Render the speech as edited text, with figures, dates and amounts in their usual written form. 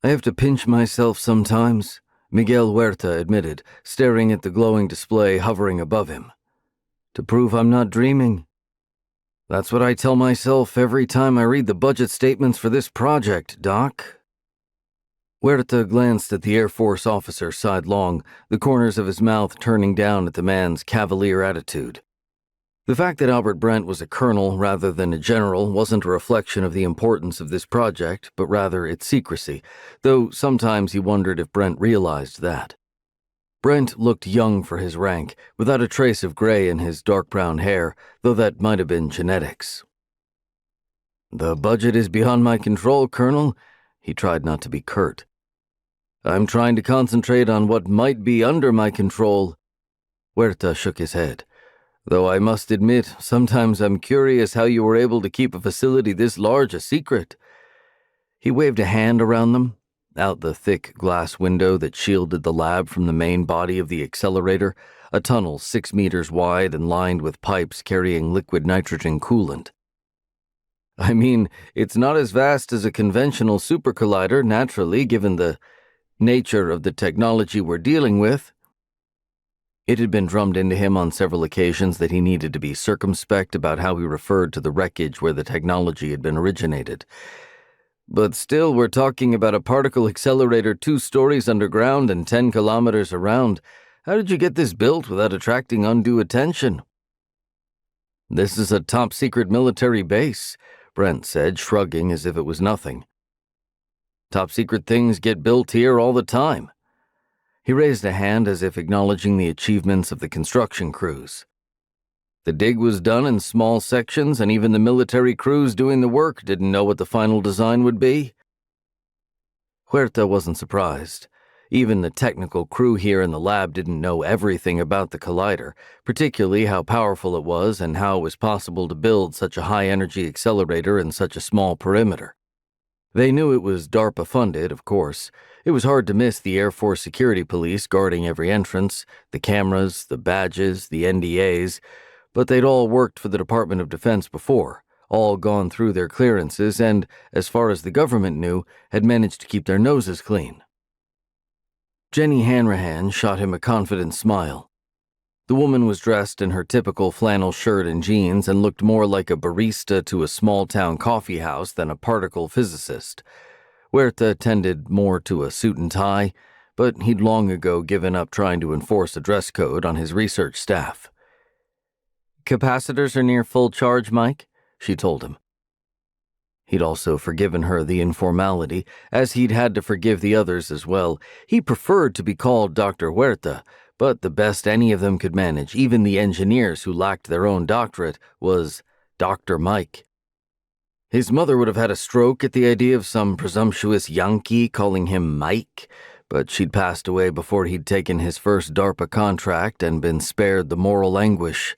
I have to pinch myself sometimes, Miguel Huerta admitted, staring at the glowing display hovering above him. To prove I'm not dreaming. That's what I tell myself every time I read the budget statements for this project, Doc. Huerta glanced at the Air Force officer sidelong, the corners of his mouth turning down at the man's cavalier attitude. The fact that Albert Brent was a colonel rather than a general wasn't a reflection of the importance of this project, but rather its secrecy, though sometimes he wondered if Brent realized that. Brent looked young for his rank, without a trace of gray in his dark brown hair, though that might have been genetics. The budget is beyond my control, Colonel. He tried not to be curt. I'm trying to concentrate on what might be under my control. Huerta shook his head. Though I must admit, sometimes I'm curious how you were able to keep a facility this large a secret. He waved a hand around them, out the thick glass window that shielded the lab from the main body of the accelerator, a tunnel 6 meters wide and lined with pipes carrying liquid nitrogen coolant. I mean, it's not as vast as a conventional super collider, naturally, given the nature of the technology we're dealing with. It had been drummed into him on several occasions that he needed to be circumspect about how he referred to the wreckage where the technology had been originated. But still, we're talking about a particle accelerator 2 stories underground and 10 kilometers around. How did you get this built without attracting undue attention? This is a top-secret military base, Brent said, shrugging as if it was nothing. Top-secret things get built here all the time. He raised a hand as if acknowledging the achievements of the construction crews. The dig was done in small sections, and even the military crews doing the work didn't know what the final design would be. Huerta wasn't surprised. Even the technical crew here in the lab didn't know everything about the collider, particularly how powerful it was and how it was possible to build such a high-energy accelerator in such a small perimeter. They knew it was DARPA-funded, of course. It was hard to miss the Air Force security police guarding every entrance, the cameras, the badges, the NDAs, but they'd all worked for the Department of Defense before, all gone through their clearances and, as far as the government knew, had managed to keep their noses clean. Jenny Hanrahan shot him a confident smile. The woman was dressed in her typical flannel shirt and jeans and looked more like a barista to a small-town coffee house than a particle physicist. Huerta tended more to a suit and tie, but he'd long ago given up trying to enforce a dress code on his research staff. "Capacitors are near full charge, Mike," she told him. He'd also forgiven her the informality, as he'd had to forgive the others as well. He preferred to be called Dr. Huerta, but the best any of them could manage, even the engineers who lacked their own doctorate, was Dr. Mike. His mother would have had a stroke at the idea of some presumptuous Yankee calling him Mike, but she'd passed away before he'd taken his first DARPA contract and been spared the moral anguish.